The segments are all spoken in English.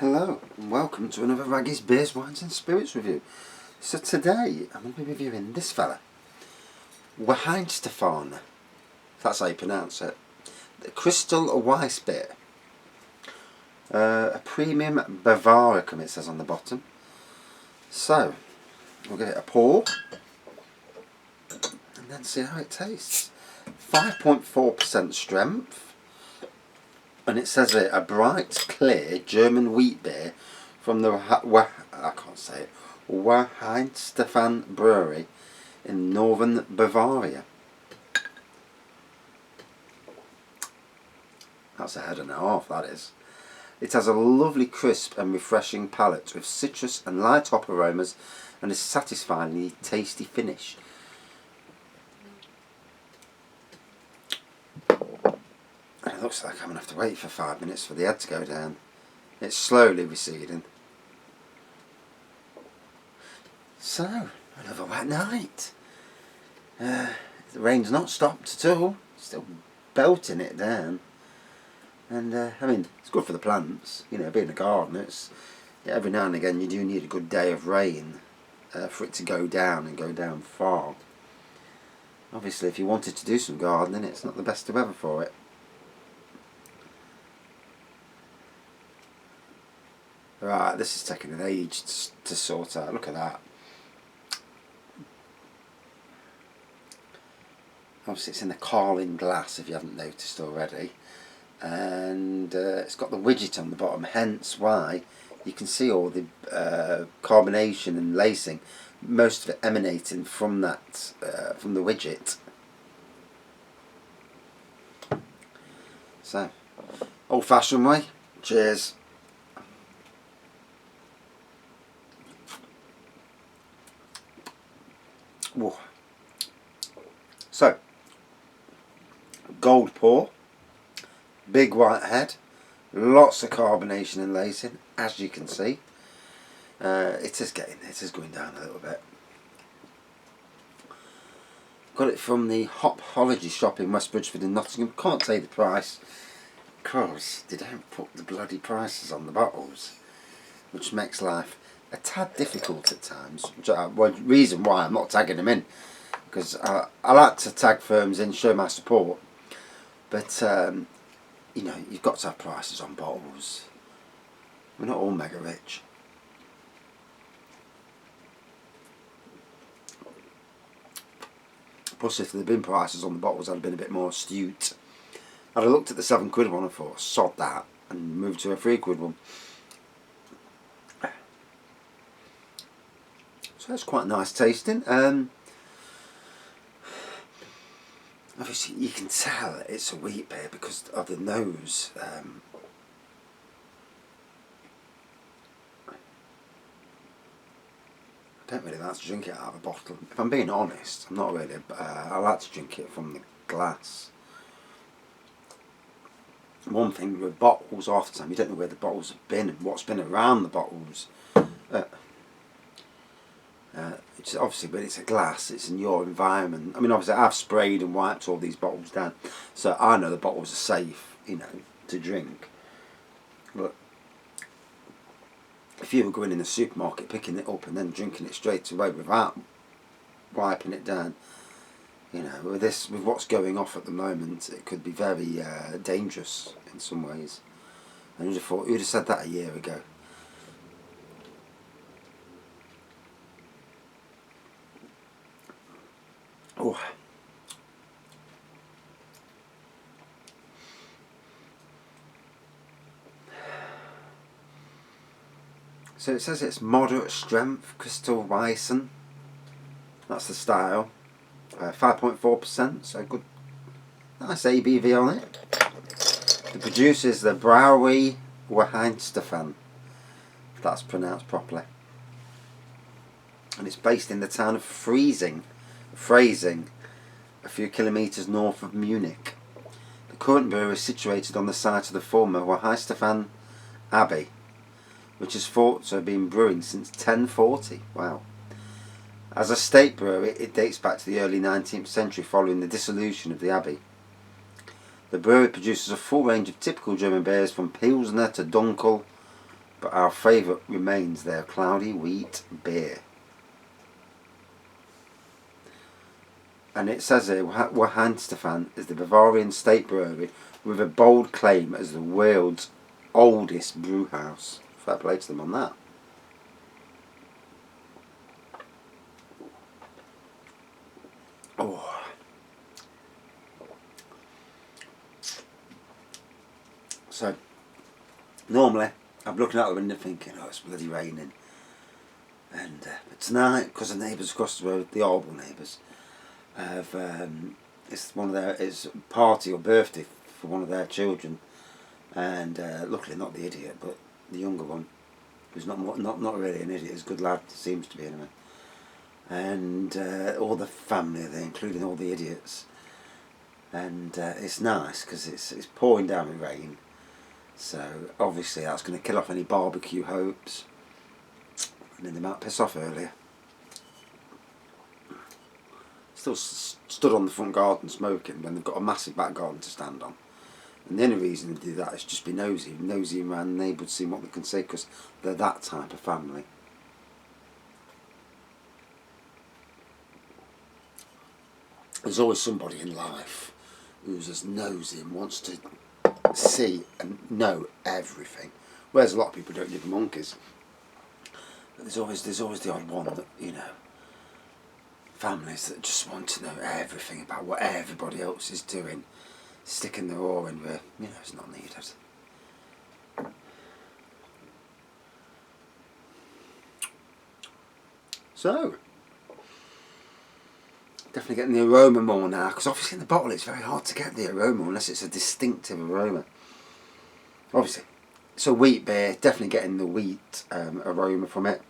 Hello and welcome to another Raggy's Beers, Wines and Spirits review. So today I'm going to be reviewing this fella, Weihenstephan, if that's how you pronounce it. The Kristall Weissbier. A premium Bavaricum, it says on the bottom. So we'll give it a pour and then see how it tastes. 5.4% strength. And it says it, a bright, clear German wheat beer from the Weihenstephan brewery in northern Bavaria. That's a head and a half, that is. It has a lovely crisp and refreshing palate with citrus and light hop aromas and a satisfyingly tasty finish. It looks like I'm going to have to wait for 5 minutes for the head to go down. It's slowly receding. So, another wet night. The rain's not stopped at all. Still belting it down. And, I mean, it's good for the plants. You know, being a gardener, every now and again you do need a good day of rain for it to go down and go down far. Obviously, if you wanted to do some gardening, it's not the best of weather for it. Right, this is taking an age to sort out. Look at that. Obviously it's in the Carling glass, if you haven't noticed already. And it's got the widget on the bottom, hence why you can see all the carbonation and lacing, most of it emanating from that, from the widget. So, old-fashioned way. Cheers. Whoa. So, gold pour, big white head, lots of carbonation and lacing, as you can see. It is going down a little bit. Got it from the Hopology shop in West Bridgford in Nottingham. Can't say the price because they don't put the bloody prices on the bottles, which makes life a tad difficult at times. Well, reason why I'm not tagging them in, because I like to tag firms in, show my support, but you know, you've got to have prices on bottles. We're not all mega rich. Plus, if there had been prices on the bottles, I'd have been a bit more astute. I'd have looked at the £7 one and thought, sod that, and moved to a £3 one. So it's quite nice tasting. Obviously you can tell it's a wheat beer because of the nose. I don't really like to drink it out of a bottle. If I'm being honest, I'm not really. I like to drink it from the glass. One thing with bottles, half the time you don't know where the bottles have been and what's been around the bottles. It's obviously, when it's a glass, it's in your environment. I mean, obviously I've sprayed and wiped all these bottles down, so I know the bottles are safe, you know, to drink. But if you were going in the supermarket, picking it up and then drinking it straight away without wiping it down, you know, with what's going off at the moment, it could be very dangerous in some ways. And who'd have said that a year ago? Oh. So it says it's moderate strength, Kristall Weissbier. That's the style. 5.4%, so good. Nice ABV on it. The producer is the brewery Weihenstephan, if that's pronounced properly. And it's based in the town of Phrasing, a few kilometres north of Munich. The current brewery is situated on the site of the former Weihenstephan Abbey, which is thought to have been brewing since 1040. Wow. As a state brewery, it dates back to the early 19th century following the dissolution of the abbey. The brewery produces a full range of typical German beers from Pilsner to Dunkel, but our favourite remains their cloudy wheat beer. And it says here, Weihenstephan is the Bavarian state brewery with a bold claim as the world's oldest brew house. Fair play to them on that. Oh. So, normally, I'm looking out the window thinking, oh, it's bloody raining. And but tonight, because the neighbours across the road, the horrible neighbours, it's it's a party or birthday for one of their children, and luckily not the idiot, but the younger one, who's not really an idiot, he's a good lad, seems to be anyway. And all the family there, including all the idiots, and it's nice because it's pouring down with rain, so obviously that's going to kill off any barbecue hopes, and then they might piss off earlier. Still stood on the front garden smoking when they've got a massive back garden to stand on. And the only reason they do that is just be nosy around the neighbourhood, seeing what they can say, because they're that type of family. There's always somebody in life who's as nosy and wants to see and know everything, whereas a lot of people don't give monkeys. But there's always the odd one that, you know, families that just want to know everything about what everybody else is doing, sticking their oar in where, you know, it's not needed. So, definitely getting the aroma more now, because obviously in the bottle it's very hard to get the aroma unless it's a distinctive aroma. Obviously, so wheat beer, definitely getting the wheat aroma from it.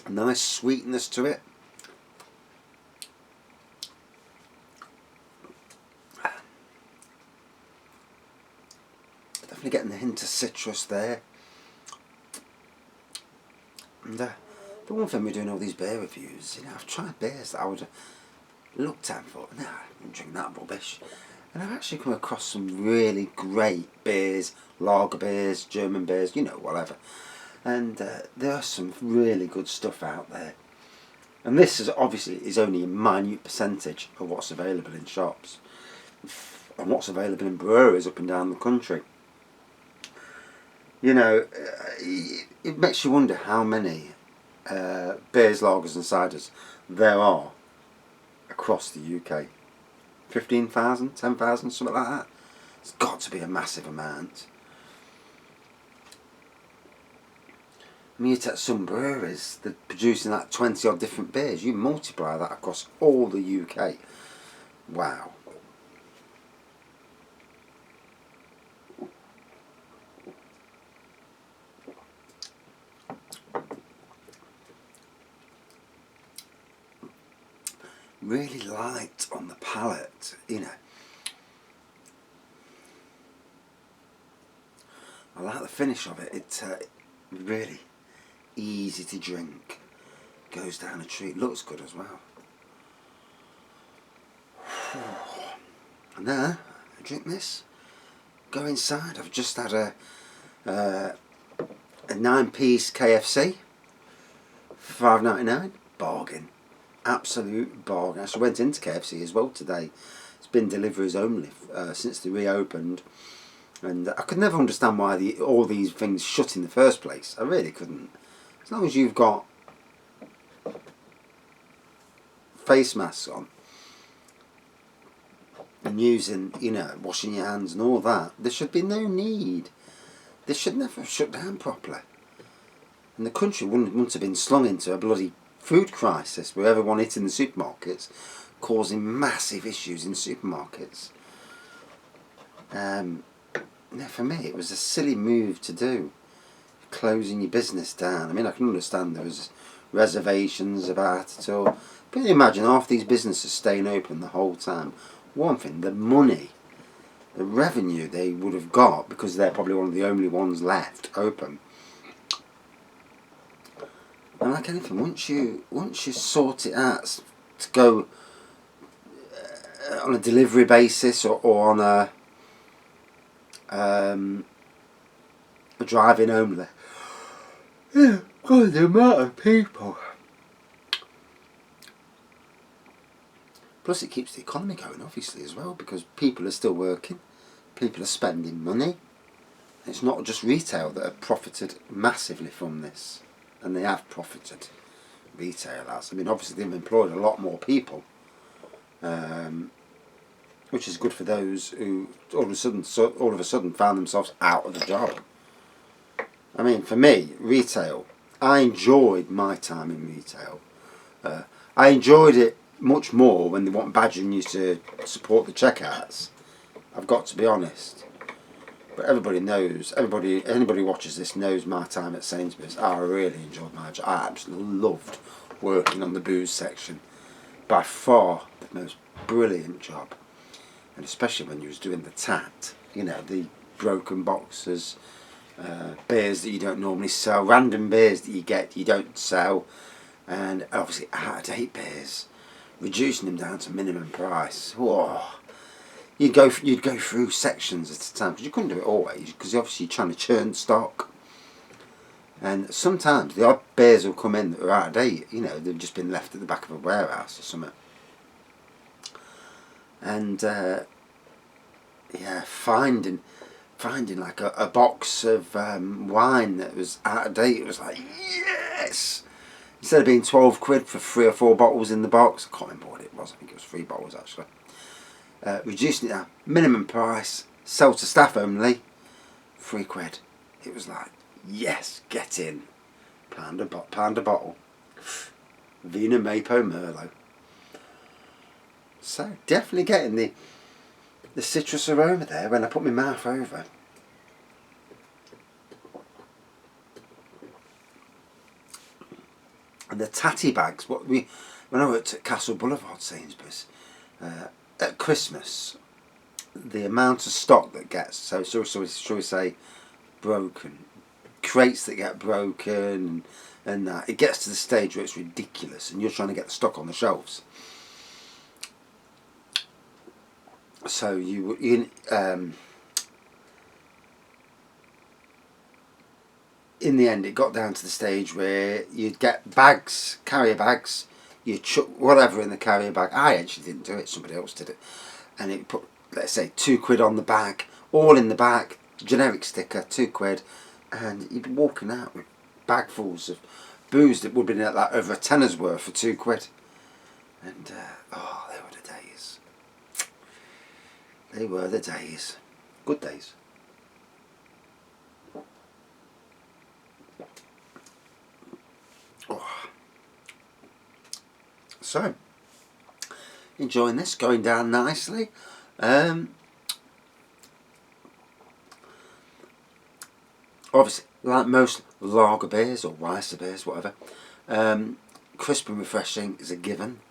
Nice sweetness to it. Definitely getting the hint of citrus there. And the one thing we're doing all these beer reviews, you know, I've tried beers that I would have looked at and thought, nah, I wouldn't drink that rubbish. And I've actually come across some really great beers, lager beers, German beers, you know, whatever. And there's some really good stuff out there. And this is obviously only a minute percentage of what's available in shops and what's available in breweries up and down the country. You know, it makes you wonder how many beers, lagers and ciders there are across the UK. 15,000, 10,000, something like that. It's got to be a massive amount. I mean, you take some breweries, they're producing like 20 odd different beers. You multiply that across all the UK. Wow. Really light on the palate, you know. I like the finish of it. It's really easy to drink. Goes down a treat. Looks good as well. And now I drink this. Go inside. I've just had a 9-piece KFC. $5.99. Bargain. Absolute bargain. I actually went into KFC as well today. It's been deliveries only since they reopened. And I could never understand why all these things shut in the first place. I really couldn't. As long as you've got face masks on and using, you know, washing your hands and all that, there should be no need. They should never have shut down properly. And the country wouldn't have been slung into a bloody food crisis where everyone eating in the supermarkets, causing massive issues in supermarkets. No, for me it was a silly move to do, closing your business down. I mean, I can understand there was reservations about it all, but imagine half these businesses staying open the whole time. One thing, the money, the revenue they would have got, because they're probably one of the only ones left open. And like anything, once you sort it out to go on a delivery basis or on a drive-in only. Yeah, God, the amount of people. Plus it keeps the economy going, obviously, as well, because people are still working, people are spending money. It's not just retail that have profited massively from this, and they have profited, retail has. I mean, obviously they've employed a lot more people, which is good for those who all of a sudden found themselves out of the job. I mean, for me, retail, I enjoyed my time in retail. I enjoyed it much more when they weren't badgering you to support the checkouts. I've got to be honest. But everybody knows, anybody who watches this knows my time at Sainsbury's. I really enjoyed my job. I absolutely loved working on the booze section. By far the most brilliant job. And especially when you was doing the tat, you know, the broken boxes, beers that you don't normally sell, random beers that you don't sell, and obviously out-of-date beers, reducing them down to minimum price. Whoa. You'd go through sections at a time, because you couldn't do it always, because obviously you're trying to churn stock. And sometimes the odd beers will come in that are out of date, you know, they've just been left at the back of a warehouse or something. And yeah, finding like a box of wine that was out of date, it was like, yes! Instead of being 12 quid for 3 or 4 bottles in the box, I can't remember what it was, I think it was 3 bottles actually. Reducing it down, minimum price, sell to staff only, 3 quid. It was like, yes, get in. Pound a bottle. Vino Mapo Merlot. So definitely getting the citrus aroma there when I put my mouth over. And the tatty bags, when I worked at Castle Boulevard Sainsbury's, at Christmas, the amount of stock that gets, so shall we say, broken, crates that get broken, and that, it gets to the stage where it's ridiculous, and you're trying to get the stock on the shelves. So in the end, it got down to the stage where you'd get bags, carrier bags, you chuck whatever in the carrier bag. I actually didn't do it, somebody else did it. And it put, let's say, 2 quid on the bag, all in the bag, generic sticker, 2 quid, and you'd be walking out with bagfuls of booze that would have been like over a tenner's worth for 2 quid. And, oh, they were the days. They were the days. Good days. Oh. So, enjoying this, going down nicely. Obviously, like most lager beers or Weissbier beers, whatever, crisp and refreshing is a given.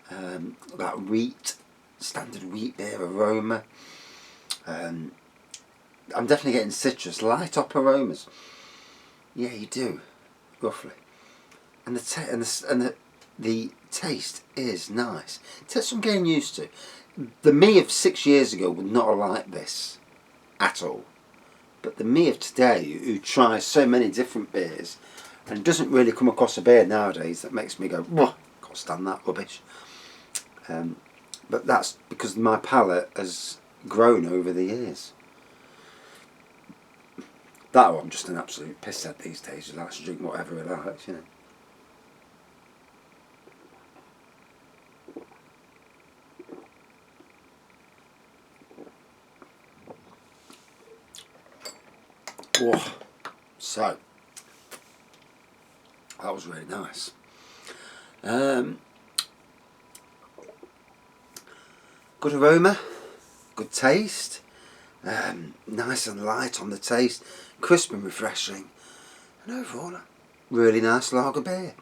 That wheat, standard wheat beer aroma. I'm definitely getting citrus, light up aromas. Yeah, you do, roughly. And the taste is nice. It takes some getting used to. The me of 6 years ago would not have liked this at all. But the me of today, who tries so many different beers and doesn't really come across a beer nowadays that makes me go, "Whoa, can't stand that rubbish." But that's because my palate has grown over the years. That or I'm just an absolute pisshead these days who likes to drink whatever he likes, you know. Oh, so that was really nice. Good aroma, good taste, nice and light on the taste, crisp and refreshing, and overall a really nice lager beer.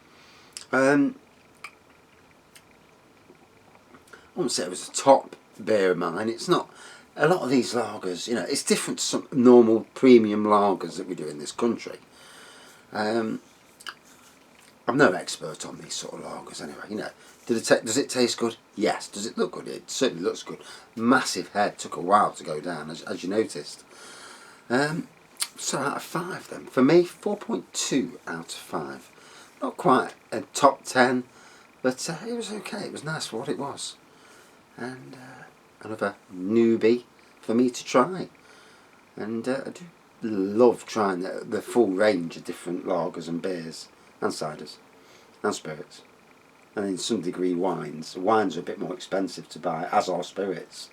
I wouldn't say it was a top beer of mine. It's not. A lot of these lagers, you know, it's different to some normal premium lagers that we do in this country. I'm I'm no expert on these sort of lagers anyway, you know. Does it taste good? Yes. Does it look good? It certainly looks good. Massive head, took a while to go down, as you noticed. So out of 5 then. For me, 4.2 out of 5. Not quite a top 10, but it was okay. It was nice for what it was. And another newbie for me to try. And I do love trying the full range of different lagers and beers and ciders and spirits. And in some degree wines. Wines are a bit more expensive to buy, as are spirits.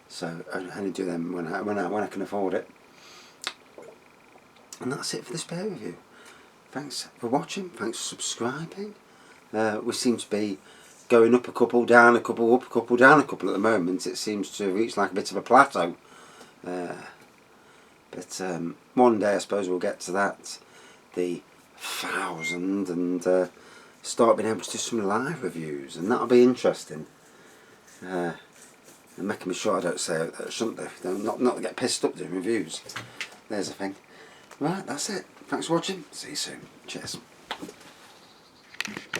So I only do them when I can afford it. And that's it for this beer review. Thanks for watching, thanks for subscribing. We seem to be going up a couple, down a couple, up a couple, down a couple at the moment. It seems to reach like a bit of a plateau. But one day I suppose we'll get to that, the 1,000, and start being able to do some live reviews, and that'll be interesting. And making me sure I don't say that I shouldn't do. Not get pissed up doing reviews. There's the thing. Right, that's it. Thanks for watching. See you soon. Cheers.